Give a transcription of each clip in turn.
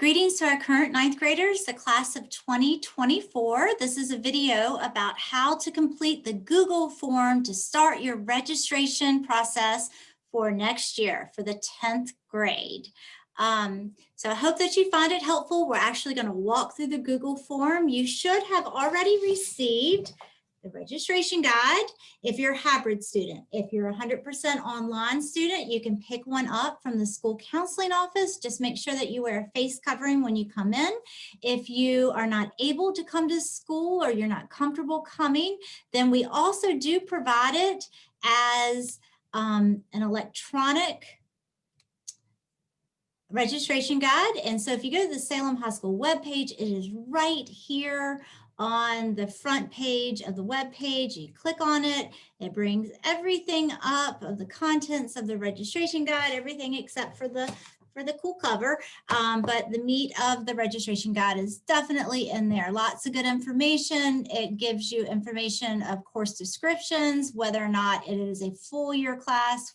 Greetings to our current ninth graders, the class of 2024. This is a video about how to complete the Google form to start your registration process for next year for the 10th grade. So I hope that you find it helpful. We're actually going to walk through the Google form. You should have already received the registration guide if you're a hybrid student. If you're a 100% online student, you can pick one up from the school counseling office. Just make sure that you wear a face covering when you come in. If you are not able to come to school or you're not comfortable coming, then we also do provide it as an electronic registration guide. And so if you go to the Salem High School webpage, it is right here on the front page of the web page. You click on it, it brings everything up of the contents of the registration guide, everything except for the cool cover, but the meat of the registration guide is definitely in there. Lots of good information. It gives you information of course descriptions, whether or not it is a full year class,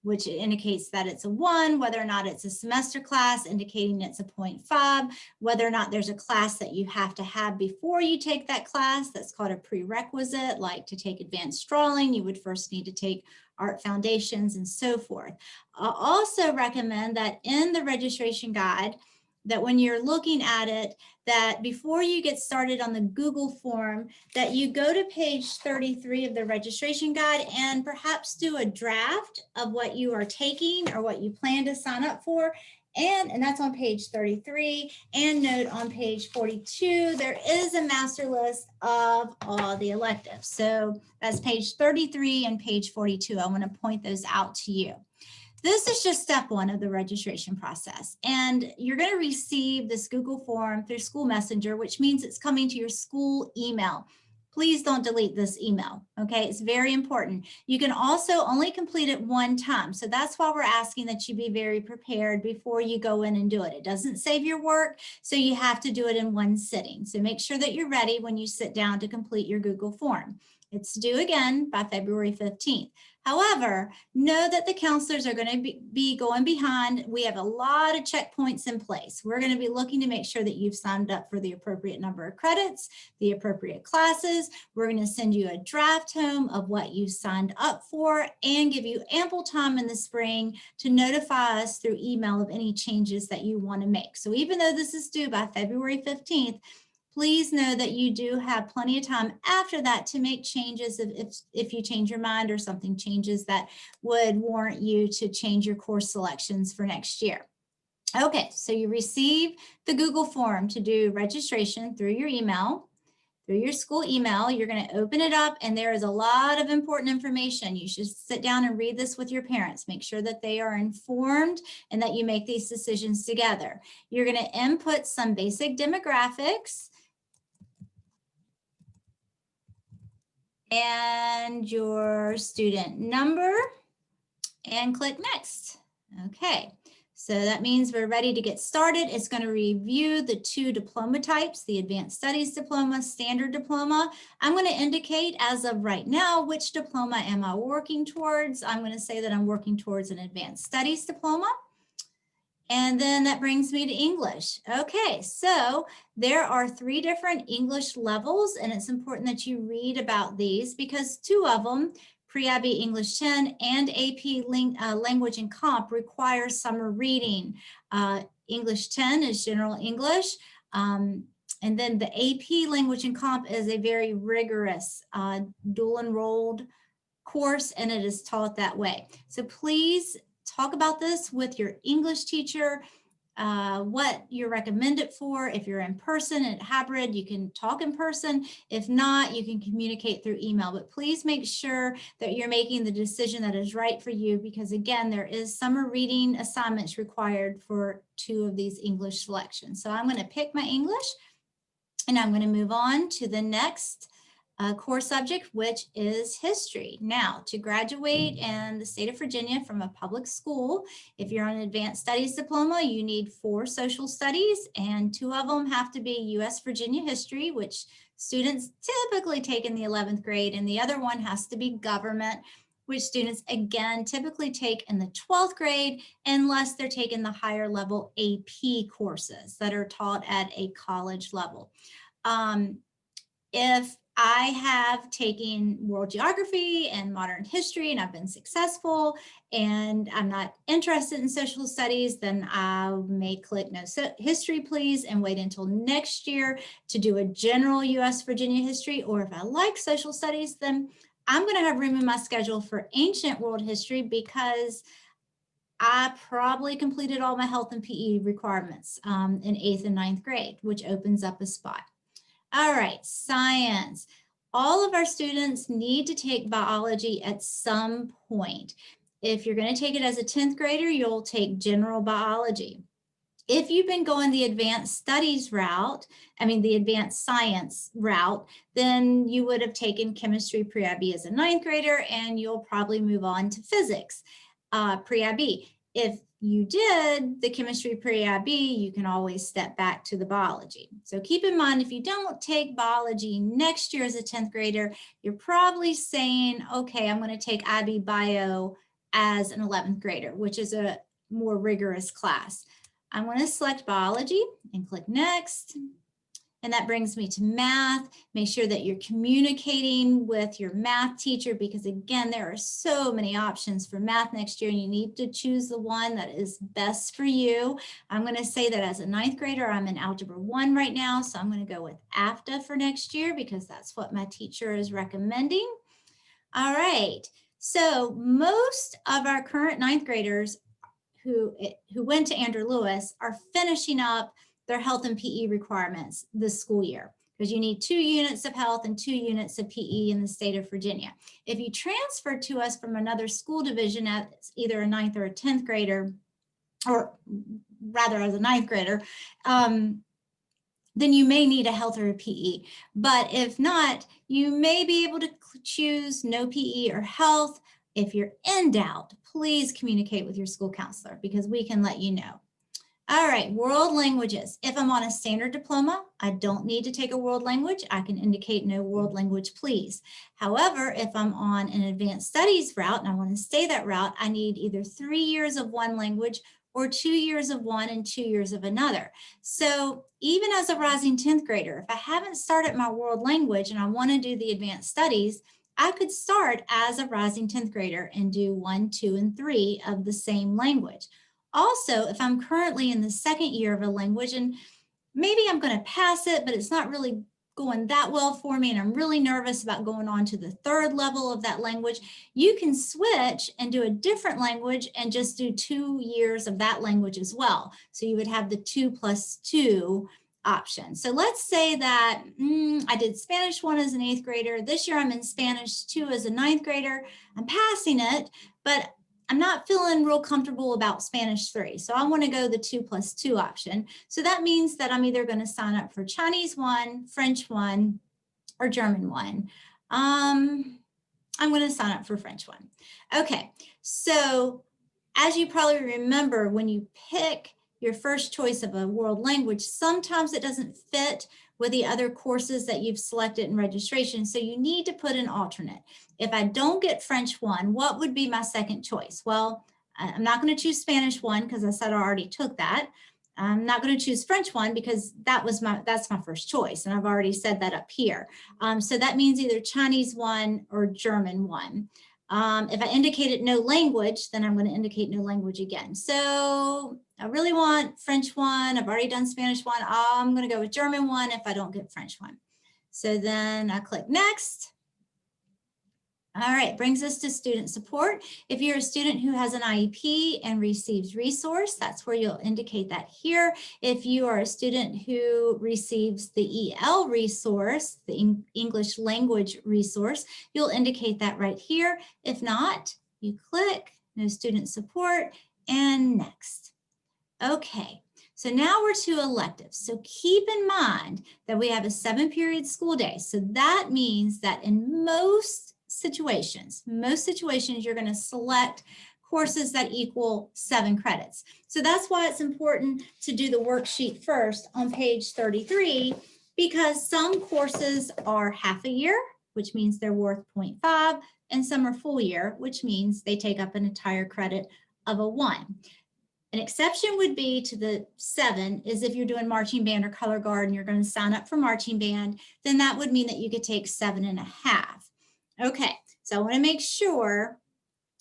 which indicates that it's a 1, whether or not it's a semester class, indicating it's a 0.5, whether or not there's a class that you have to have before you take that class. That's called a prerequisite, like to take advanced drawing, you would first need to take art foundations and so forth. I also recommend that in the registration guide, that when you're looking at it, that before you get started on the Google form, that you go to page 33 of the registration guide and perhaps do a draft of what you are taking or what you plan to sign up for. And that's on page 33, and note on page 42, there is a master list of all the electives. So that's page 33 and page 42. I want to point those out to you. This is just step 1 of the registration process, and you're going to receive this Google form through School Messenger, which means it's coming to your school email. Please don't delete this email, okay? It's very important. You can also only complete it one time, so that's why we're asking that you be very prepared before you go in and do it. It doesn't save your work, so you have to do it in one sitting. So make sure that you're ready when you sit down to complete your Google form. It's due again by February 15th. However, know that the counselors are going to be going behind. We have a lot of checkpoints in place. We're going to be looking to make sure that you've signed up for the appropriate number of credits, the appropriate classes. We're going to send you a draft home of what you signed up for and give you ample time in the spring to notify us through email of any changes that you want to make. So even though this is due by February 15th, please know that you do have plenty of time after that to make changes if you change your mind or something changes that would warrant you to change your course selections for next year. Okay, so you receive the Google form to do registration through your email, through your school email. You're going to open it up, and there is a lot of important information. You should sit down and read this with your parents. Make sure that they are informed and that you make these decisions together. You're going to input some basic demographics and your student number, and click next. Okay, so that means we're ready to get started. It's going to review the 2 diploma types, the Advanced Studies Diploma, Standard Diploma. I'm going to indicate as of right now which diploma am I working towards. I'm going to say that I'm working towards an Advanced Studies Diploma. And then that brings me to English. Okay, so there are 3 different English levels, and it's important that you read about these because 2 of them, Pre-IB English 10 and AP Language and Comp, require summer reading. English 10 is General English, and then the AP Language and Comp is a very rigorous dual enrolled course, and it is taught that way. So please talk about this with your English teacher, what you're recommended for. If you're in person at hybrid, you can talk in person. If not, you can communicate through email, but please make sure that you're making the decision that is right for you, because again, there is summer reading assignments required for 2 of these English selections. So I'm going to pick my English, and I'm going to move on to the next core subject, which is history. Now, to graduate in the state of Virginia from a public school, if you're on an Advanced Studies Diploma, you need 4 social studies, and 2 of them have to be U.S. Virginia history, which students typically take in the 11th grade, and the other one has to be government, which students again typically take in the 12th grade unless they're taking the higher level AP courses that are taught at a college level. If I have taken world geography and modern history and I've been successful and I'm not interested in social studies, then I may click no history please and wait until next year to do a general US Virginia history. Or if I like social studies, then I'm going to have room in my schedule for ancient world history because I probably completed all my health and PE requirements in 8th and 9th grade, which opens up a spot. All right, science. All of our students need to take biology at some point. If you're going to take it as a 10th grader, you'll take general biology. If you've been going the advanced studies route, the advanced science route, then you would have taken chemistry pre-IB as a 9th grader, and you'll probably move on to physics pre-IB. If you did the chemistry pre-IB, you can always step back to the biology. So keep in mind, if you don't take biology next year as a 10th grader, you're probably saying, okay, I'm going to take IB bio as an 11th grader, which is a more rigorous class. I'm going to select biology and click next. And that brings me to math. Make sure that you're communicating with your math teacher because again, there are so many options for math next year and you need to choose the one that is best for you. I'm going to say that as a 9th grader, I'm in Algebra 1 right now. So I'm going to go with AFTA for next year because that's what my teacher is recommending. All right. So most of our current 9th graders who went to Andrew Lewis are finishing up their health and PE requirements this school year because you need 2 units of health and 2 units of PE in the state of Virginia. If you transfer to us from another school division as either a 9th or a 10th grader, or rather as a 9th grader, then you may need a health or a PE. But if not, you may be able to choose no PE or health. If you're in doubt, please communicate with your school counselor because we can let you know. All right, world languages. If I'm on a standard diploma, I don't need to take a world language. I can indicate no world language, please. However, if I'm on an advanced studies route and I want to stay that route, I need either 3 years of one language or 2 years of one and 2 years of another. So even as a rising 10th grader, if I haven't started my world language and I want to do the advanced studies, I could start as a rising 10th grader and do 1, 2, and 3 of the same language. Also, if I'm currently in the 2nd year of a language and maybe I'm going to pass it, but it's not really going that well for me and I'm really nervous about going on to the 3rd level of that language, you can switch and do a different language and just do 2 years of that language as well. So you would have the 2 + 2 option. So let's say that I did Spanish 1 as an 8th grader. This year I'm in Spanish 2 as a 9th grader. I'm passing it, but I'm not feeling real comfortable about Spanish 3. So I want to go the 2 + 2 option. So that means that I'm either going to sign up for Chinese 1, French 1, or German 1. I'm going to sign up for French 1. Okay, so as you probably remember, when you pick your first choice of a world language, sometimes it doesn't fit with the other courses that you've selected in registration. So you need to put an alternate. If I don't get French 1, what would be my second choice? Well, I'm not going to choose Spanish 1 because I said I already took that. I'm not going to choose French 1 because that's my first choice. And I've already said that up here. So that means either Chinese 1 or German 1. If I indicated no language, then I'm going to indicate no language again. So I really want French 1. I've already done Spanish 1. I'm going to go with German 1 if I don't get French 1. So then I click next. All right, brings us to student support. If you're a student who has an IEP and receives resource, that's where you'll indicate that here. If you are a student who receives the EL resource, the English language resource, you'll indicate that right here. If not, you click no student support and next. Okay, so now we're to electives. So keep in mind that we have a 7-period school day. So that means that in most situations, you're going to select courses that equal 7 credits. So that's why it's important to do the worksheet first on page 33, because some courses are half a year which means they're worth 0.5, and some are full year, which means they take up an entire credit of a 1. An exception would be to the 7 is if you're doing marching band or color guard and you're going to sign up for marching band, then that would mean that you could take 7.5. Okay, so I want to make sure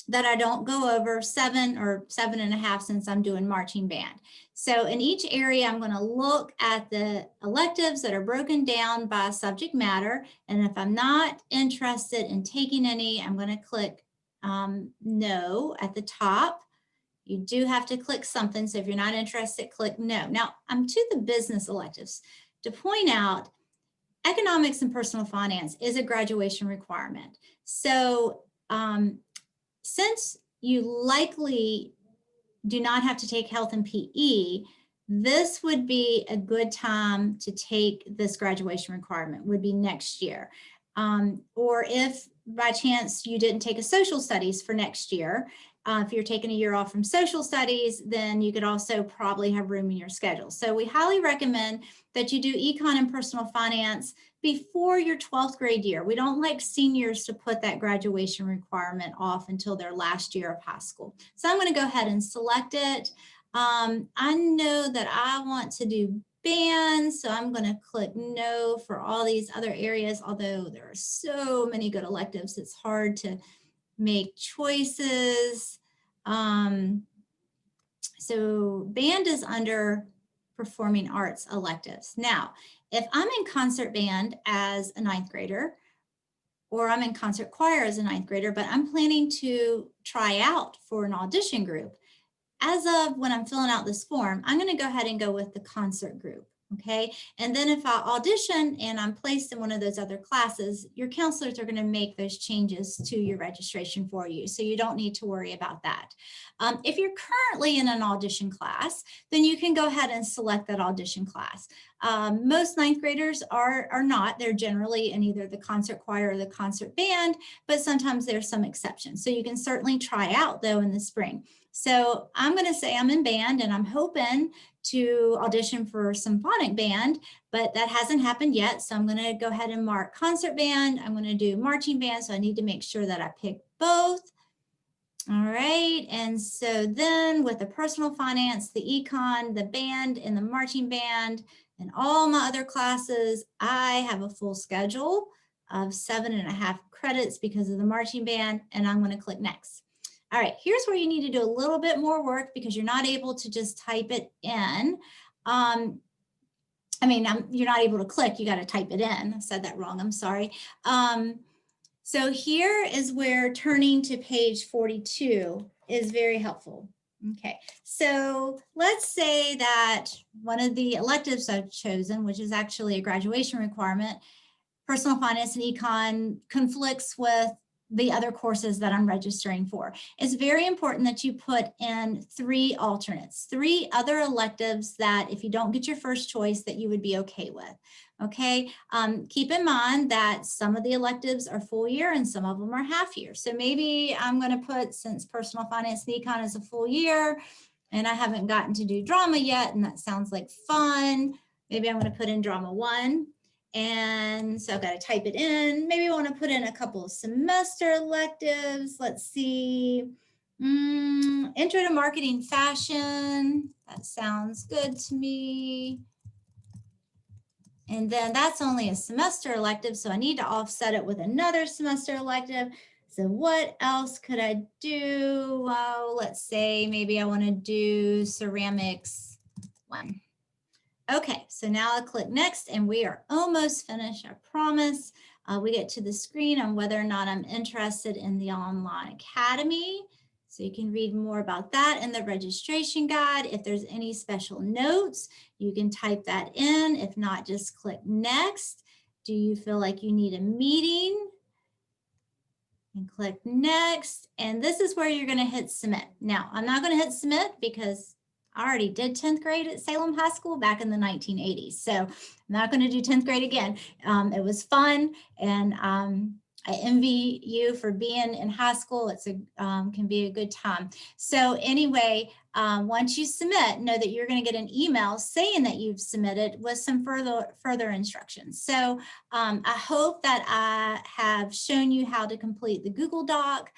that I don't go over 7 or 7.5 since I'm doing marching band. So in each area, I'm going to look at the electives that are broken down by subject matter. And if I'm not interested in taking any, I'm going to click no at the top. You do have to click something. So if you're not interested, click no. Now I'm to the business electives to point out economics and personal finance is a graduation requirement. So since you likely do not have to take health and PE, this would be a good time to take this graduation requirement, would be next year. Or if by chance you didn't take a social studies for next year, if you're taking a year off from social studies, then you could also probably have room in your schedule. So we highly recommend that you do econ and personal finance before your 12th grade year. We don't like seniors to put that graduation requirement off until their last year of high school. So I'm going to go ahead and select it. I know that I want to do band, so I'm going to click no for all these other areas, although there are so many good electives, it's hard to make choices. So band is under performing arts electives. Now, if I'm in concert band as a 9th grader, or I'm in concert choir as a 9th grader, but I'm planning to try out for an audition group, as of when I'm filling out this form, I'm going to go ahead and go with the concert group. Okay. And then if I audition and I'm placed in one of those other classes, your counselors are going to make those changes to your registration for you. So you don't need to worry about that. If you're currently in an audition class, then you can go ahead and select that audition class. Most 9th graders are not. They're generally in either the concert choir or the concert band, but sometimes there's some exceptions. So you can certainly try out though in the spring. So I'm going to say I'm in band and I'm hoping to audition for symphonic band, but that hasn't happened yet. So I'm going to go ahead and mark concert band. I'm going to do marching band. So I need to make sure that I pick both. All right. And so then with the personal finance, the econ, the band, and the marching band, and all my other classes, I have a full schedule of 7.5 credits because of the marching band. And I'm going to click next. All right, here's where you need to do a little bit more work because you're not able to just type it in. You're not able to click, you got to type it in. I said that wrong, I'm sorry. So here is where turning to page 42 is very helpful. Okay, so let's say that one of the electives I've chosen, which is actually a graduation requirement, personal finance and econ, conflicts with the other courses that I'm registering for. It's very important that you put in 3 alternates, 3 other electives that if you don't get your first choice that you would be okay with. Okay, keep in mind that some of the electives are full year and some of them are half year. So maybe I'm going to put, since personal finance and econ is a full year and I haven't gotten to do drama yet, and that sounds like fun, maybe I'm going to put in drama 1. And so I've got to type it in. Maybe I want to put in a couple of semester electives. Let's see. Intro to marketing fashion. That sounds good to me. And then that's only a semester elective, so I need to offset it with another semester elective. So what else could I do? Well, let's say maybe I want to do ceramics 1. Okay, so now I'll click next and we are almost finished, I promise. We get to the screen on whether or not I'm interested in the online academy. So you can read more about that in the registration guide. If there's any special notes, you can type that in. If not, just click next. Do you feel like you need a meeting? And click next. And this is where you're going to hit submit. Now, I'm not going to hit submit because I already did 10th grade at Salem High School back in the 1980s. So I'm not going to do 10th grade again. It was fun, and I envy you for being in high school. It's can be a good time. So anyway, once you submit, know that you're going to get an email saying that you've submitted with some further instructions. So I hope that I have shown you how to complete the Google Doc,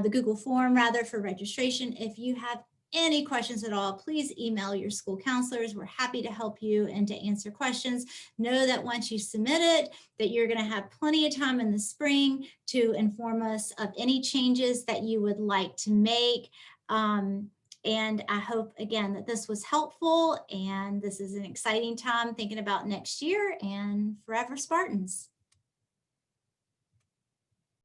the Google form rather, for registration. If you have any questions at all, please email your school counselors. We're happy to help you and to answer questions. Know that once you submit it, that you're going to have plenty of time in the spring to inform us of any changes that you would like to make. And I hope, again, that this was helpful, and this is an exciting time thinking about next year and Forever Spartans.